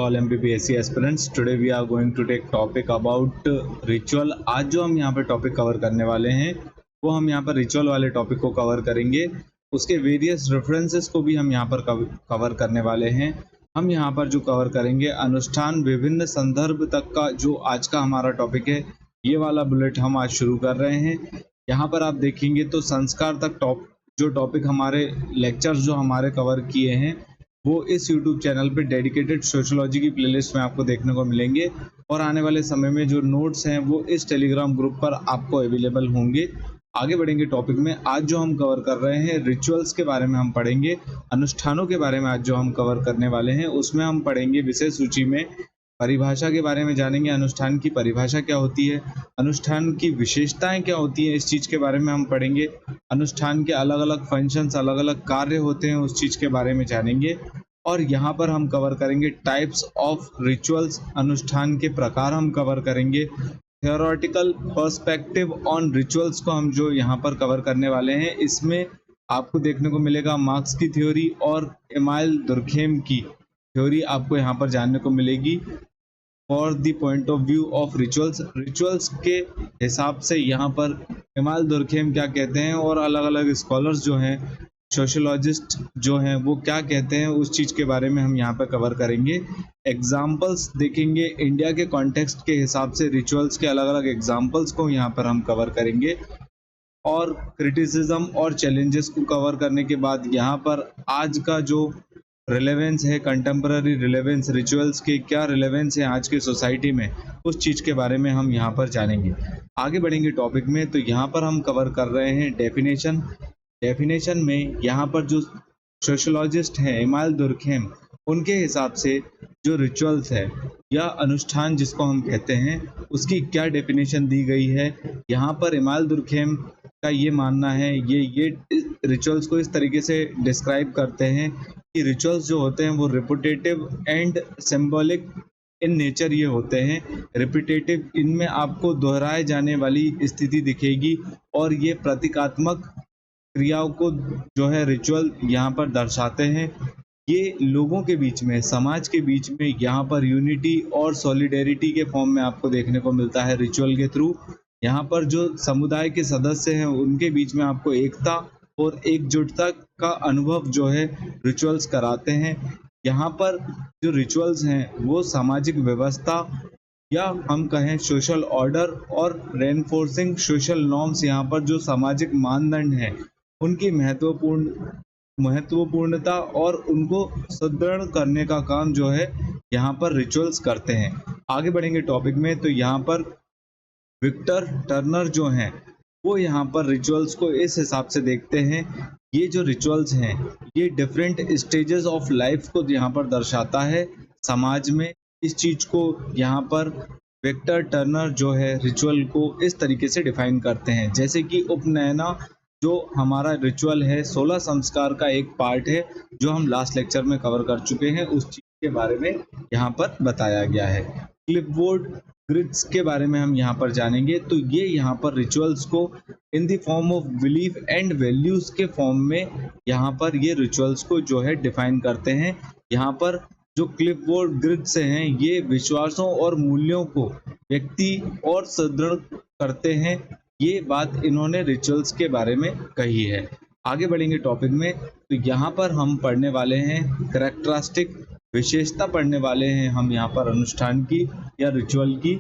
all MPPSC aspirants. Today we are going to take topic about ritual. आज जो हम यहाँ पे टॉपिक कवर करने वाले हैं वो हम यहाँ पर रिचुअल वाले टॉपिक को कवर करेंगे. उसके वेरियस रेफरेंसेस को भी हम यहाँ पर कवर करने वाले हैं. हम यहाँ पर जो कवर करेंगे अनुष्ठान विभिन्न संदर्भ तक का जो आज का हमारा टॉपिक है, ये वाला बुलेट हम आज शुरू कर रहे हैं. यहाँ पर आप देखेंगे तो संस्कार तक जो टॉपिक हमारे लेक्चर्स जो हमारे कवर किए हैं वो इस YouTube चैनल पे डेडिकेटेड सोशियोलॉजी की प्लेलिस्ट में आपको देखने को मिलेंगे. और आने वाले समय में जो नोट्स हैं वो इस टेलीग्राम ग्रुप पर आपको अवेलेबल होंगे. आगे बढ़ेंगे टॉपिक में. आज जो हम कवर कर रहे हैं रिचुअल्स के बारे में हम पढ़ेंगे. अनुष्ठानों के बारे में आज जो हम कवर करने वाले हैं उसमें हम पढ़ेंगे विशेष सूची में परिभाषा के बारे में जानेंगे. अनुष्ठान की परिभाषा क्या होती है, अनुष्ठान की विशेषताएं क्या होती हैं, इस चीज़ के बारे में हम पढ़ेंगे. अनुष्ठान के अलग अलग फंक्शंस, अलग अलग कार्य होते हैं, उस चीज़ के बारे में जानेंगे. और यहाँ पर हम कवर करेंगे टाइप्स ऑफ रिचुअल्स, अनुष्ठान के प्रकार हम कवर करेंगे. थियोरेटिकल पर्सपेक्टिव ऑन रिचुअल्स को हम जो यहाँ पर कवर करने वाले हैं, इसमें आपको देखने को मिलेगा मार्क्स की थ्योरी और एमाइल दुर्खेम की थ्योरी आपको यहाँ पर जानने को मिलेगी. For the point of view of rituals, rituals के हिसाब से यहाँ पर एमाइल दुर्खेम क्या कहते हैं और अलग अलग स्कॉलर्स जो हैं, सोशियोलॉजिस्ट जो हैं, वो क्या कहते हैं, उस चीज़ के बारे में हम यहाँ पर कवर करेंगे. एग्जाम्पल्स देखेंगे, इंडिया के कॉन्टेक्स्ट के हिसाब से रिचुअल्स के अलग अलग एग्जाम्पल्स को यहाँ पर हम कवर करेंगे. और क्रिटिसिज्म और चैलेंजेस को कवर करने के बाद यहाँ पर आज का जो रिलेवेंस है, कंटेम्पररी रिलेवेंस, रिचुअल्स के क्या रिलेवेंस है आज की सोसाइटी में, उस चीज़ के बारे में हम यहाँ पर जानेंगे. आगे बढ़ेंगे टॉपिक में. तो यहाँ पर हम कवर कर रहे हैं डेफिनेशन. डेफिनेशन में यहाँ पर जो सोशियोलॉजिस्ट हैं एमाइल दुर्खेम, उनके हिसाब से जो रिचुअल्स है या अनुष्ठान जिसको हम कहते हैं, उसकी क्या डेफिनेशन दी गई है. यहाँ पर एमाइल दुर्खेम का ये मानना है, ये रिचुअल्स को इस तरीके से डिस्क्राइब करते हैं कि रिचुअल्स जो होते हैं वो repetitive and symbolic in nature ये होते हैं. रिपीटेटिव, इनमें आपको दोहराए जाने वाली स्थिति दिखेगी और ये प्रतीकात्मक क्रियाओं को जो है रिचुअल यहाँ पर दर्शाते हैं. ये लोगों के बीच में, समाज के बीच में यहाँ पर यूनिटी और सॉलिडेरिटी के फॉर्म में आपको देखने को मिलता है रिचुअल के थ्रू. यहाँ पर जो समुदाय के सदस्य हैं उनके बीच में आपको एकता और एकजुटता का अनुभव जो है रिचुअल्स कराते हैं. यहाँ पर जो रिचुअल्स हैं वो सामाजिक व्यवस्था या हम कहें सोशल ऑर्डर और रेनफोर्सिंग सोशल नॉर्म्स, यहाँ पर जो सामाजिक मानदंड हैं उनकी महत्वपूर्णता और उनको सुदृढ़ करने का काम जो है यहाँ पर रिचुअल्स करते हैं. आगे बढ़ेंगे टॉपिक में. तो यहाँ पर विक्टर टर्नर जो हैं वो यहाँ पर रिचुअल्स को इस हिसाब से देखते हैं, ये जो रिचुअल्स हैं ये डिफरेंट स्टेजेस ऑफ लाइफ को यहाँ पर दर्शाता है समाज में. इस चीज़ को यहाँ पर विक्टर टर्नर जो है रिचुअल को इस तरीके से डिफाइन करते हैं. जैसे कि उपनयना जो हमारा रिचुअल है, 16 संस्कार का एक पार्ट है जो हम लास्ट लेक्चर में कवर कर चुके हैं, उस चीज़ के बारे में यहाँ पर बताया गया है. क्लिपबोर्ड ग्रिड्स के बारे में हम यहाँ पर जानेंगे. तो ये यहाँ पर रिचुअल्स को in the form of belief and values के फॉर्म में यहाँ पर ये रिचुअल्स को जो है डिफाइन करते हैं. यहाँ पर जो क्लिपबोर्ड ग्रिड्स हैं ये विश्वासों और मूल्यों को व्यक्ति और सुदृढ़ करते हैं. ये बात इन्होंने रिचुअल्स के बारे में कही है. आगे बढ़ेंगे टॉपिक में. तो यहाँ पर हम पढ़ने वाले हैं कैरेक्टरिस्टिक, विशेषता पढ़ने वाले हैं हम यहाँ पर अनुष्ठान की या रिचुअल की.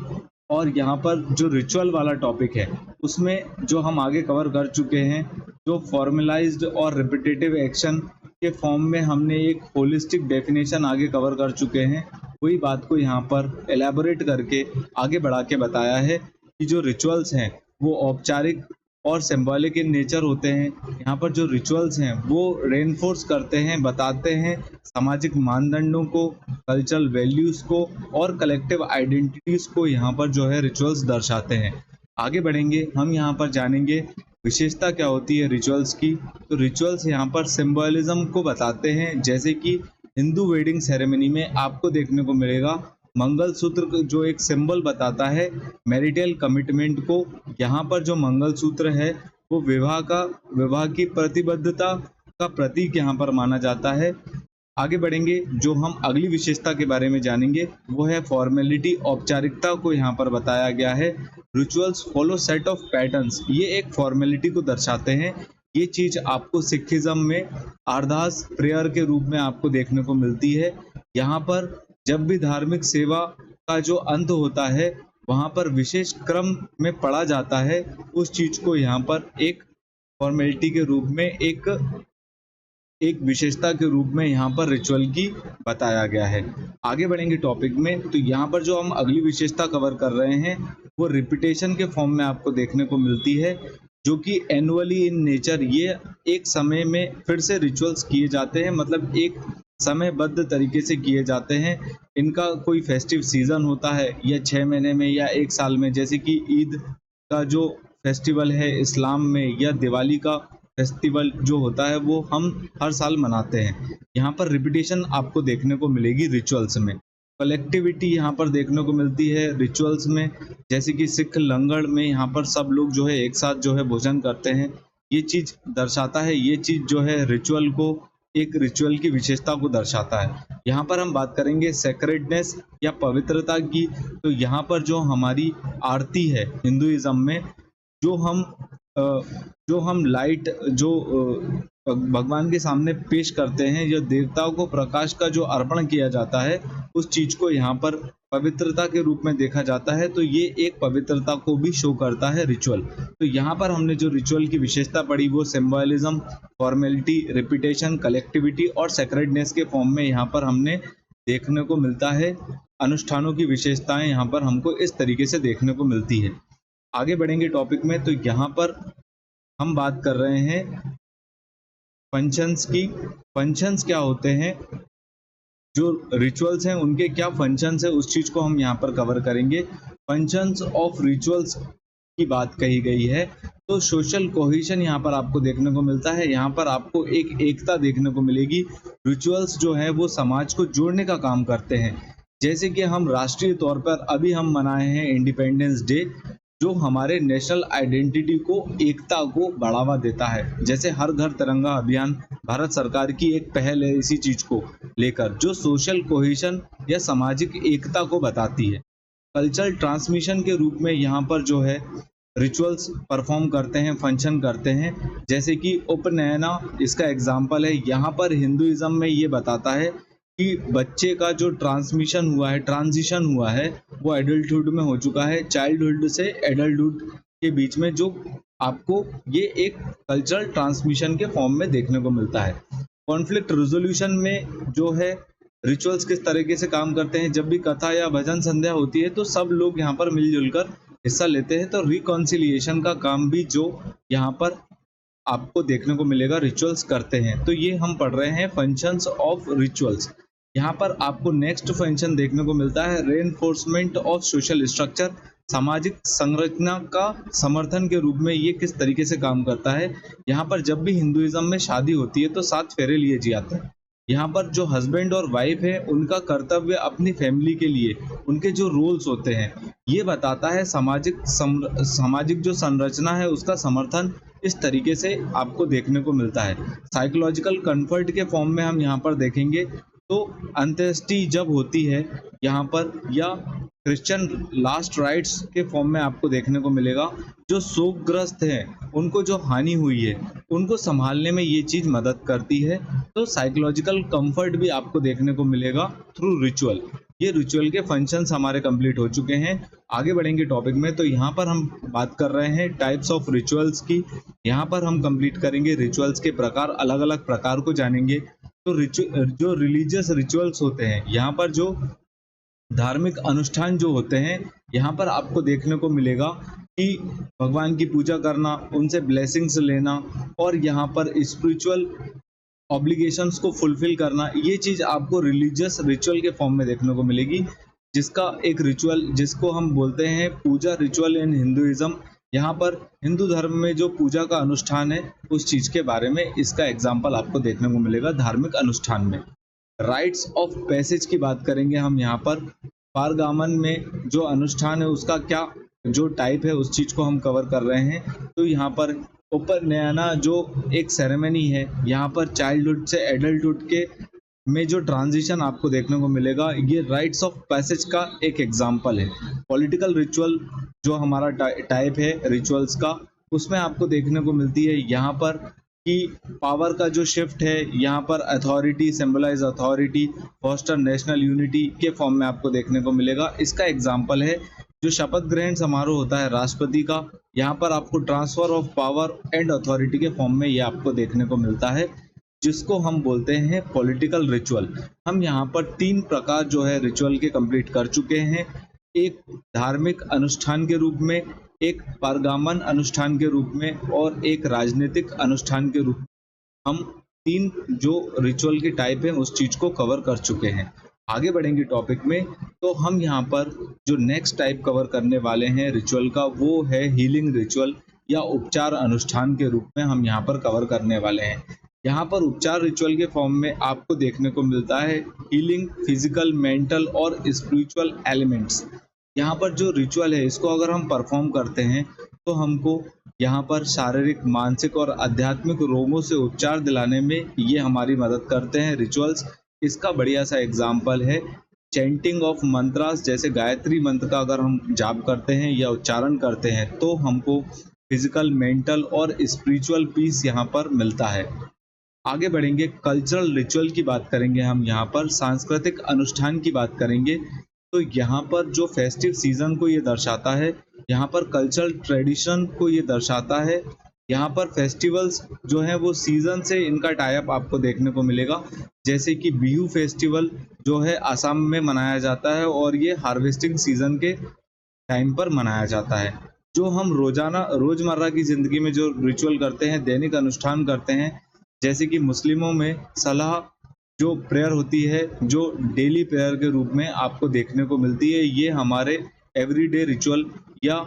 और यहाँ पर जो रिचुअल वाला टॉपिक है उसमें जो हम आगे कवर कर चुके हैं, जो फॉर्मलाइज्ड और रिपीटेटिव एक्शन के फॉर्म में हमने एक होलिस्टिक डेफिनेशन आगे कवर कर चुके हैं, वही बात को यहाँ पर एलैबोरेट करके आगे बढ़ा के बताया है कि जो रिचुअल्स हैं वो औपचारिक और सिंबॉलिक इन नेचर होते हैं. यहाँ पर जो रिचुअल्स हैं वो रेनफोर्स करते हैं, बताते हैं सामाजिक मानदंडों को, कल्चरल वैल्यूज़ को और कलेक्टिव आइडेंटिटीज़ को यहाँ पर जो है रिचुअल्स दर्शाते हैं. आगे बढ़ेंगे, हम यहाँ पर जानेंगे विशेषता क्या होती है रिचुअल्स की. तो रिचुअल्स यहाँ पर सिंबॉलिज्म को बताते हैं. जैसे कि हिंदू वेडिंग सेरेमनी में आपको देखने को मिलेगा मंगलसूत्र जो एक सिंबल बताता है मैरिटल कमिटमेंट को. यहाँ पर जो मंगलसूत्र है वो विवाह की प्रतिबद्धता का प्रतीक यहाँ पर माना जाता है. आगे बढ़ेंगे, जो हम अगली विशेषता के बारे में जानेंगे वो है फॉर्मेलिटी। औपचारिकता को यहाँ पर बताया गया है। Rituals follow set of patterns, ये एक फॉर्मेलिटी को दर्शाते हैं। ये चीज आपको सिखिज्म में अरदास प्रेयर के रूप में आपको देखने को मिलती है। यहाँ पर जब भी धार्मिक सेवा का जो अंत होता है वहाँ पर विशेष क्रम में पढ़ा जाता है, उस चीज को यहाँ पर एक फॉर्मेलिटी के रूप में एक विशेषता के रूप में यहाँ पर रिचुअल की बताया गया है। आगे बढ़ेंगे टॉपिक में, तो यहाँ पर जो हम अगली विशेषता कवर कर रहे हैं वो रिपीटेशन के फॉर्म में आपको देखने को मिलती है, जो कि एनुअली इन नेचर, ये एक समय में फिर से रिचुअल्स किए जाते हैं, मतलब एक समयबद्ध तरीके से किए जाते हैं। इनका कोई फेस्टिव सीजन होता है या 6 महीने में या 1 साल में, जैसे कि ईद का जो फेस्टिवल है इस्लाम में, या दिवाली का फेस्टिवल जो होता है वो हम हर साल मनाते हैं। यहाँ पर रिपीटेशन आपको देखने को मिलेगी रिचुअल्स में। कलेक्टिविटी यहाँ पर देखने को मिलती है रिचुअल्स में, जैसे कि सिख लंगर में यहाँ पर सब लोग जो है एक साथ जो है भोजन करते हैं। ये चीज दर्शाता है, ये चीज जो है रिचुअल को, एक रिचुअल की विशेषता को दर्शाता है। यहाँ पर हम बात करेंगे सेक्रेडनेस या पवित्रता की, तो यहाँ पर जो हमारी आरती है हिंदुइज्म में, जो हम लाइट जो भगवान के सामने पेश करते हैं, जो देवताओं को प्रकाश का जो अर्पण किया जाता है, उस चीज को यहाँ पर पवित्रता के रूप में देखा जाता है। तो ये एक पवित्रता को भी शो करता है रिचुअल। तो यहाँ पर हमने जो रिचुअल की विशेषता पढ़ी वो सिंबलिज्म, फॉर्मेलिटी, रिपीटेशन, कलेक्टिविटी और सेक्रेडनेस के फॉर्म में यहाँ पर हमने देखने को मिलता है। अनुष्ठानों की विशेषताएं यहाँ पर हमको इस तरीके से देखने को मिलती है। आगे बढ़ेंगे टॉपिक में, तो यहाँ पर हम बात कर रहे हैं फंक्शंस की। फंक्शंस क्या होते हैं, जो रिचुअल्स हैं उनके क्या फंक्शंस है, उस चीज को हम यहाँ पर कवर करेंगे। फंक्शंस ऑफ रिचुअल्स की बात कही गई है, तो सोशल कोहेशन यहाँ पर आपको देखने को मिलता है। यहाँ पर आपको एक एकता देखने को मिलेगी। रिचुअल्स जो है वो समाज को जोड़ने का काम करते हैं। जैसे कि हम राष्ट्रीय तौर पर अभी हम मनाए हैं इंडिपेंडेंस डे, जो हमारे नेशनल आइडेंटिटी को, एकता को बढ़ावा देता है। जैसे हर घर तिरंगा अभियान भारत सरकार की एक पहल है इसी चीज को लेकर, जो सोशल कोहेशन या सामाजिक एकता को बताती है। कल्चरल ट्रांसमिशन के रूप में यहाँ पर जो है रिचुअल्स परफॉर्म करते हैं, फंक्शन करते हैं। जैसे कि उपनयना इसका एग्जाम्पल है। यहाँ पर हिंदुइज्म में ये बताता है कि बच्चे का जो ट्रांजिशन हुआ है वो एडल्टहुड में हो चुका है। चाइल्डहुड से एडल्टहुड के बीच में जो आपको ये एक कल्चरल ट्रांसमिशन के फॉर्म में देखने को मिलता है। कॉन्फ्लिक्ट रिजोल्यूशन में जो है रिचुअल्स किस तरीके से काम करते हैं, जब भी कथा या भजन संध्या होती है तो सब लोग यहाँ पर मिलजुल कर हिस्सा लेते हैं। तो रिकॉन्सिलिएशन का काम भी जो यहाँ पर आपको देखने को मिलेगा रिचुअल्स करते हैं। तो ये हम पढ़ रहे हैं फंक्शंस ऑफ रिचुअल्स। यहाँ पर आपको नेक्स्ट फंक्शन देखने को मिलता है रेनफोर्समेंट ऑफ सोशल स्ट्रक्चर। सामाजिक संरचना का समर्थन के रूप में ये किस तरीके से काम करता है। यहाँ पर जब भी हिंदुइज्म में शादी होती है तो 7 फेरे लिए जाते हैं। यहाँ पर जो हस्बैंड और वाइफ है उनका कर्तव्य अपनी फैमिली के लिए, उनके जो रोल्स होते हैं, ये बताता है। सामाजिक जो संरचना है उसका समर्थन इस तरीके से आपको देखने को मिलता है। साइकोलॉजिकल कंफर्ट के फॉर्म में हम यहाँ पर देखेंगे तो अंत्येष्टि जब होती है यहाँ पर, या क्रिश्चियन लास्ट राइट्स के फॉर्म में आपको देखने को मिलेगा। जो शोकग्रस्त हैं, उनको जो हानि हुई है उनको संभालने में ये चीज मदद करती है। तो साइकोलॉजिकल कंफर्ट भी आपको देखने को मिलेगा थ्रू रिचुअल। ये रिचुअल के फंक्शंस हमारे कंप्लीट हो चुके हैं। आगे बढ़ेंगे टॉपिक में, तो यहाँ पर हम बात कर रहे हैं टाइप्स ऑफ रिचुअल्स की। यहाँ पर हम कंप्लीट करेंगे रिचुअल्स के प्रकार, अलग अलग प्रकार को जानेंगे। तो जो रिलीजियस रिचुअल्स होते हैं, यहाँ पर जो धार्मिक अनुष्ठान जो होते हैं, यहाँ पर आपको देखने को मिलेगा कि भगवान की पूजा करना, उनसे ब्लेसिंग्स लेना और यहाँ पर स्पिरिचुअल ऑब्लिगेशंस को फुलफिल करना, ये चीज आपको रिलीजियस रिचुअल के फॉर्म में देखने को मिलेगी। जिसका एक रिचुअल जिसको हम बोलते हैं पूजा रिचुअल इन हिंदुइज्म। यहाँ पर हिंदू धर्म में जो पूजा का अनुष्ठान है उस चीज के बारे में इसका एग्जाम्पल आपको देखने को मिलेगा धार्मिक अनुष्ठान में। राइट्स ऑफ पैसेज की बात करेंगे हम यहाँ पर। पारगामन में जो अनुष्ठान है उसका क्या जो टाइप है उस चीज को हम कवर कर रहे हैं। तो यहाँ पर उपनयना जो एक सेरेमनी है, यहाँ पर चाइल्डहुड से एडल्टहुड के में जो ट्रांजिशन आपको देखने को मिलेगा, ये राइट्स ऑफ पैसेज का एक एग्जाम्पल है। पॉलिटिकल रिचुअल जो हमारा टाइप है रिचुअल्स का, उसमें आपको देखने को मिलती है यहाँ पर कि पावर का जो शिफ्ट है, यहाँ पर authority, symbolize authority, foster national unity के फॉर्म में आपको देखने को मिलेगा। इसका एग्जाम्पल है जो शपथ ग्रहण समारोह होता है राष्ट्रपति का, यहाँ पर आपको transfer of power and authority के फॉर्म में ये आपको देखने को मिलता है, जिसको हम बोलते हैं पॉलिटिकल रिचुअल। हम यहाँ पर 3 प्रकार जो है रिचुअल के कंप्लीट कर चुके हैं। एक धार्मिक अनुष्ठान के रूप में, एक परगामन अनुष्ठान के रूप में और एक राजनीतिक अनुष्ठान के रूप में। हम 3 जो रिचुअल के टाइप हैं उस चीज को कवर कर चुके हैं। आगे बढ़ेंगे टॉपिक में, तो हम यहाँ पर जो नेक्स्ट टाइप कवर करने वाले हैं रिचुअल का, वो है हीलिंग रिचुअल या उपचार अनुष्ठान के रूप में हम यहाँ पर कवर करने वाले हैं। यहाँ पर उपचार रिचुअल के फॉर्म में आपको देखने को मिलता है हीलिंग, फिजिकल, मेंटल और स्पिरिचुअल एलिमेंट्स। यहाँ पर जो रिचुअल है इसको अगर हम परफॉर्म करते हैं तो हमको यहाँ पर शारीरिक, मानसिक और आध्यात्मिक रोगों से उपचार दिलाने में ये हमारी मदद करते हैं रिचुअल्स। इसका बढ़िया सा एग्जाम्पल है चैंटिंग ऑफ मंत्रास, जैसे गायत्री मंत्र का अगर हम जाप करते हैं या उच्चारण करते हैं तो हमको फिजिकल, मेंटल और स्पिरिचुअल पीस यहाँ पर मिलता है। आगे बढ़ेंगे, कल्चरल रिचुअल की बात करेंगे हम यहाँ पर, सांस्कृतिक अनुष्ठान की बात करेंगे। तो यहाँ पर जो फेस्टिव सीजन को ये दर्शाता है, यहाँ पर कल्चरल ट्रेडिशन को ये दर्शाता है। यहाँ पर फेस्टिवल्स जो हैं वो सीजन से इनका टाइप आपको देखने को मिलेगा, जैसे कि बिहू फेस्टिवल जो है आसाम में मनाया जाता है और ये हार्वेस्टिंग सीजन के टाइम पर मनाया जाता है। जो हम रोजमर्रा की जिंदगी में जो रिचुअल करते हैं, दैनिक अनुष्ठान करते हैं, जैसे कि मुस्लिमों में सलाह जो प्रेयर होती है, जो डेली प्रेयर के रूप में आपको देखने को मिलती है, ये हमारे एवरीडे रिचुअल या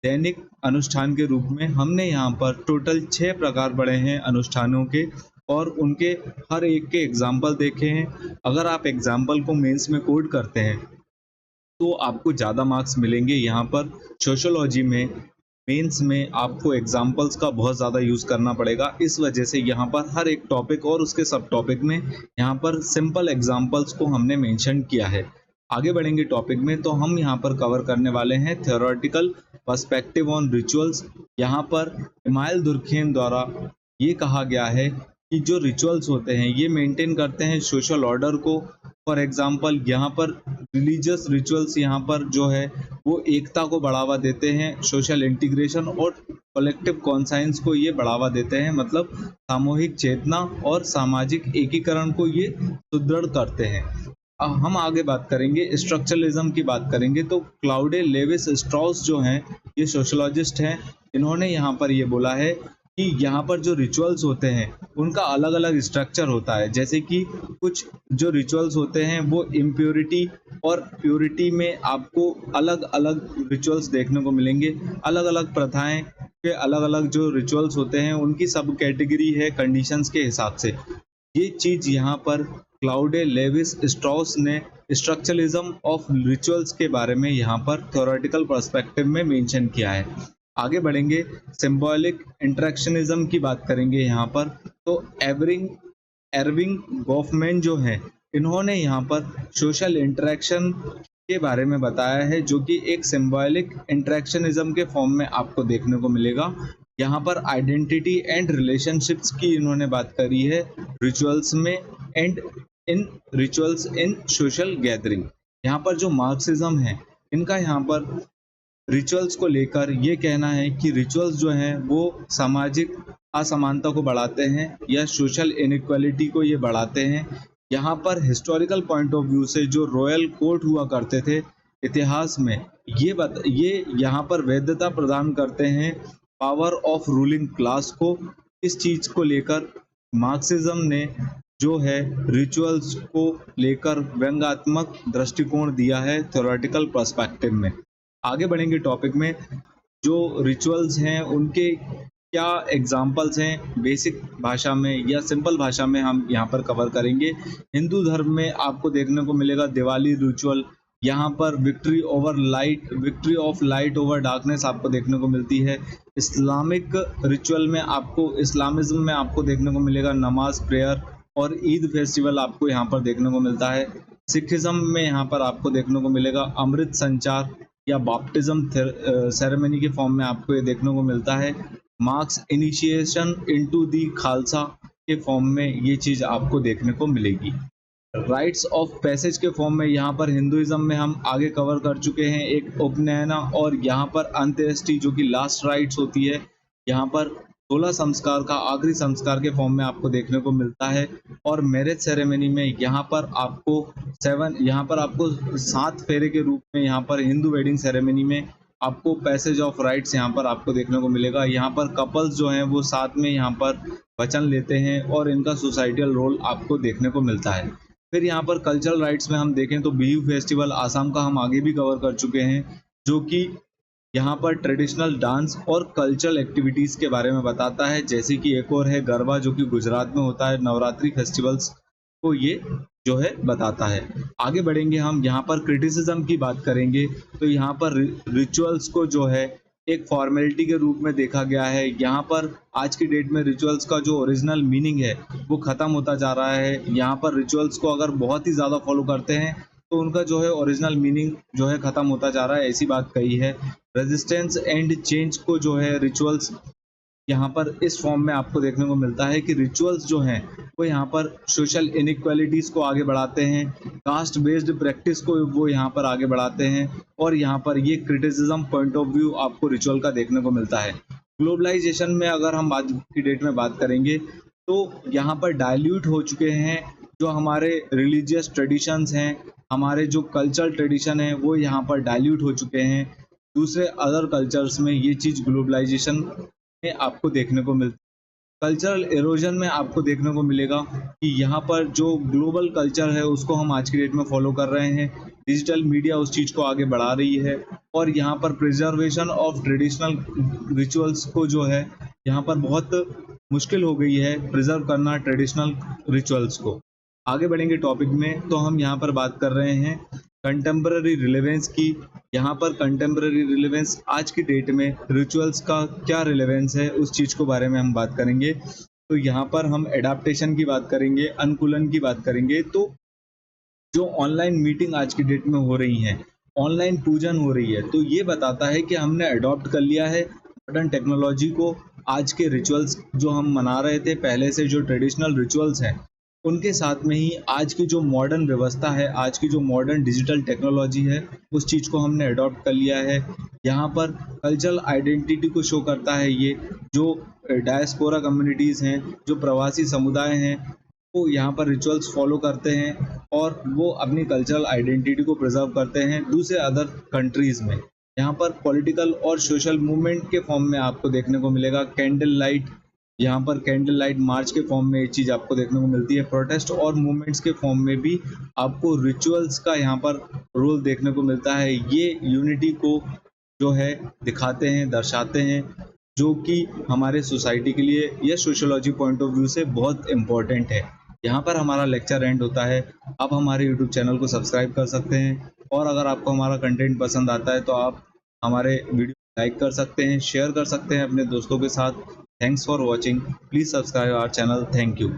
दैनिक अनुष्ठान के रूप में हमने यहाँ पर टोटल 6 प्रकार पढ़े हैं अनुष्ठानों के और उनके हर एक के एग्जाम्पल देखे हैं। अगर आप एग्जाम्पल को मेंस में कोड करते हैं तो आपको ज़्यादा मार्क्स मिलेंगे। यहाँ पर सोशियोलॉजी में मेंस में आपको एग्जाम्पल्स का बहुत ज़्यादा यूज़ करना पड़ेगा, इस वजह से यहाँ पर हर एक टॉपिक और उसके सब टॉपिक में यहाँ पर सिंपल एग्जाम्पल्स को हमने मेंशन किया है। आगे बढ़ेंगे टॉपिक में, तो हम यहाँ पर कवर करने वाले हैं थ्योरेटिकल पर्सपेक्टिव ऑन रिचुअल्स। यहाँ पर इमाइल दुर्खेम द्वारा ये कहा गया है कि जो रिचुअल्स होते हैं ये मेंटेन करते हैं सोशल ऑर्डर को। फॉर एग्जांपल यहाँ पर रिलीजियस रिचुअल्स यहाँ पर जो है वो एकता को बढ़ावा देते हैं, सोशल इंटीग्रेशन और कलेक्टिव कॉन्साइंस को ये बढ़ावा देते हैं, मतलब सामूहिक चेतना और सामाजिक एकीकरण को ये सुदृढ़ करते हैं। अब हम आगे बात करेंगे स्ट्रक्चरलिज्म की बात करेंगे, तो क्लाउडे लेविस स्ट्रॉस जो हैं ये सोशोलॉजिस्ट हैं। इन्होंने यहाँ पर ये बोला है कि यहाँ पर जो रिचुअल्स होते हैं उनका अलग अलग स्ट्रक्चर होता है, जैसे कि कुछ जो रिचुअल्स होते हैं वो इम्प्योरिटी और प्योरिटी में आपको अलग अलग रिचुअल्स देखने को मिलेंगे। अलग अलग प्रथाएं के अलग अलग जो रिचुअल्स होते हैं उनकी सब कैटेगरी है कंडीशंस के हिसाब से। ये चीज़ यहाँ पर क्लाउडे लेविस स्ट्रॉस ने स्ट्रक्चरलिज्म ऑफ रिचुअल्स के बारे में यहाँ पर थ्योरेटिकल पर्सपेक्टिव में मेंशन किया है। आगे बढ़ेंगे, सिंबॉलिक इंटरेक्शनिज्म की बात करेंगे यहाँ पर। तो एर्विंग गॉफमैन जो हैं इन्होंने यहाँ पर सोशल इंटरेक्शन के बारे में बताया है, जो कि एक सिंबॉलिक इंटरेक्शनिज्म के फॉर्म में आपको देखने को मिलेगा। यहाँ पर आइडेंटिटी एंड रिलेशनशिप्स की इन्होंने बात करी है रिचुअल्स में and in rituals in social gathering. यहाँ पर जो मार्क्सिज्म है इनका यहाँ पर रिचुअल्स को लेकर ये कहना है कि रिचुअल्स जो हैं वो सामाजिक असमानता को बढ़ाते हैं या सोशल इनइक्वालिटी को ये बढ़ाते हैं। यहाँ पर हिस्टोरिकल पॉइंट ऑफ व्यू से जो रॉयल कोर्ट हुआ करते थे इतिहास में, ये यहाँ पर वैधता प्रदान करते हैं पावर ऑफ रूलिंग क्लास को। इस चीज़ को लेकर मार्क्सिज्म ने जो है रिचुअल्स को लेकर व्यंग्यात्मक दृष्टिकोण दिया है थ्योरेटिकल पर्सपेक्टिव में। आगे बढ़ेंगे टॉपिक में, जो रिचुअल्स हैं उनके क्या एग्जाम्पल्स हैं बेसिक भाषा में या सिंपल भाषा में हम यहाँ पर कवर करेंगे। हिंदू धर्म में आपको देखने को मिलेगा दिवाली रिचुअल, यहाँ पर victory of light over darkness आपको देखने को मिलती है। इस्लामिक रिचुअल में इस्लामिज्म में आपको देखने को मिलेगा नमाज, प्रेयर और ईद फेस्टिवल आपको यहाँ पर देखने को मिलता है। सिखिज़्म में यहाँ पर आपको देखने को मिलेगा अमृत संचार या बपटिज़्म सेरेमनी के फॉर्म में आपको ये देखने को मिलता है। Marks initiation into the Khalsa के फॉर्म में ये चीज़ आपको देखने को मिलेगी। राइट्स ऑफ पैसेज के फॉर्म में यहाँ पर हिंदुइज्म में हम आगे कवर कर चुके हैं एक उपनयना, और यहाँ पर अंत्येष्टि जो कि लास्ट राइट्स होती है, यहाँ पर 16 संस्कार का आखिरी संस्कार के फॉर्म में आपको देखने को मिलता है। और मैरिज सेरेमनी में यहाँ पर आपको 7 फेरे के रूप में यहाँ पर हिंदू वेडिंग सेरेमनी में आपको पैसेज ऑफ राइट्स यहाँ पर आपको देखने को मिलेगा। यहाँ पर कपल्स जो हैं वो साथ में यहाँ पर वचन लेते हैं और इनका सोसाइटल रोल आपको देखने को मिलता है। फिर यहाँ पर कल्चरल राइट्स में हम देखें तो बिहू फेस्टिवल आसाम का हम आगे भी कवर कर चुके हैं, जो कि यहाँ पर ट्रेडिशनल डांस और कल्चरल एक्टिविटीज़ के बारे में बताता है। जैसे कि एक और है गरबा जो कि गुजरात में होता है, नवरात्रि फेस्टिवल्स को ये जो है बताता है। आगे बढ़ेंगे हम, यहाँ पर क्रिटिसिज्म की बात करेंगे तो यहाँ पर रिचुअल्स को जो है एक फॉर्मेलिटी के रूप में देखा गया है। यहाँ पर आज की डेट में रिचुअल्स का जो ओरिजिनल मीनिंग है वो ख़त्म होता जा रहा है। यहाँ पर रिचुअल्स को अगर बहुत ही ज़्यादा फॉलो करते हैं तो उनका जो है ओरिजिनल मीनिंग जो है ख़त्म होता जा रहा है, ऐसी बात कही है। रेजिस्टेंस एंड चेंज को जो है रिचुअल्स यहाँ पर इस फॉर्म में आपको देखने को मिलता है कि रिचुअल्स जो हैं वो यहाँ पर सोशल इनइक्वालिटीज़ को आगे बढ़ाते हैं, कास्ट बेस्ड प्रैक्टिस को वो यहाँ पर आगे बढ़ाते हैं, और यहाँ पर ये क्रिटिसिज्म पॉइंट ऑफ व्यू आपको रिचुअल का देखने को मिलता है। ग्लोबलाइजेशन में अगर हम आज की डेट में बात करेंगे तो यहाँ पर डाइल्यूट हो चुके हैं जो हमारे रिलीजियस ट्रेडिशंस हैं, हमारे जो कल्चरल ट्रेडिशन है वो यहाँ पर डाइल्यूट हो चुके हैं दूसरे अदर कल्चर्स में। ये चीज़ ग्लोबलाइजेशन में आपको देखने को मिलती है। कल्चरल एरोजन में आपको देखने को मिलेगा कि यहाँ पर जो ग्लोबल कल्चर है उसको हम आज की डेट में फॉलो कर रहे हैं, डिजिटल मीडिया उस चीज़ को आगे बढ़ा रही है, और यहाँ पर प्रिजर्वेशन ऑफ ट्रेडिशनल रिचुअल्स को जो है यहाँ पर बहुत मुश्किल हो गई है प्रिजर्व करना ट्रेडिशनल रिचुअल्स को। आगे बढ़ेंगे टॉपिक में तो हम यहाँ पर बात कर रहे हैं कंटेम्पररी रिलेवेंस की। यहाँ पर कंटेम्पररी रिलेवेंस आज की डेट में रिचुअल्स का क्या रिलेवेंस है उस चीज़ को बारे में हम बात करेंगे। तो यहाँ पर हम एडाप्टेशन की बात करेंगे, अनुकूलन की बात करेंगे। तो जो ऑनलाइन मीटिंग आज की डेट में हो रही हैं, ऑनलाइन पूजन हो रही है, तो ये बताता है कि हमने अडॉप्ट कर लिया है मॉडर्न टेक्नोलॉजी को। आज के रिचुअल्स जो हम मना रहे थे पहले से, जो ट्रेडिशनल रिचुअल्स हैं उनके साथ में ही आज की जो मॉडर्न व्यवस्था है, आज की जो मॉडर्न डिजिटल टेक्नोलॉजी है, उस चीज़ को हमने अडॉप्ट कर लिया है। यहाँ पर कल्चरल आइडेंटिटी को शो करता है। ये जो डायस्पोरा कम्युनिटीज़ हैं, जो प्रवासी समुदाय हैं, वो यहाँ पर रिचुअल्स फॉलो करते हैं और वो अपनी कल्चरल आइडेंटिटी को प्रिजर्व करते हैं दूसरे अदर कंट्रीज़ में। यहाँ पर पॉलिटिकल और सोशल मूवमेंट के फॉर्म में आपको देखने को मिलेगा कैंडल लाइट, यहाँ पर कैंडल लाइट मार्च के फॉर्म में ये चीज़ आपको देखने को मिलती है। प्रोटेस्ट और मूवमेंट्स के फॉर्म में भी आपको रिचुअल्स का यहाँ पर रोल देखने को मिलता है। ये यूनिटी को जो है दिखाते हैं, दर्शाते हैं, जो कि हमारे सोसाइटी के लिए या सोशियोलॉजी पॉइंट ऑफ व्यू से बहुत इम्पोर्टेंट है। यहाँ पर हमारा लेक्चर एंड होता है। आप हमारे यूट्यूब चैनल को सब्सक्राइब कर सकते हैं, और अगर आपको हमारा कंटेंट पसंद आता है तो आप हमारे वीडियो लाइक कर सकते हैं, शेयर कर सकते हैं अपने दोस्तों के साथ। Thanks for watching. Please subscribe our channel. Thank you.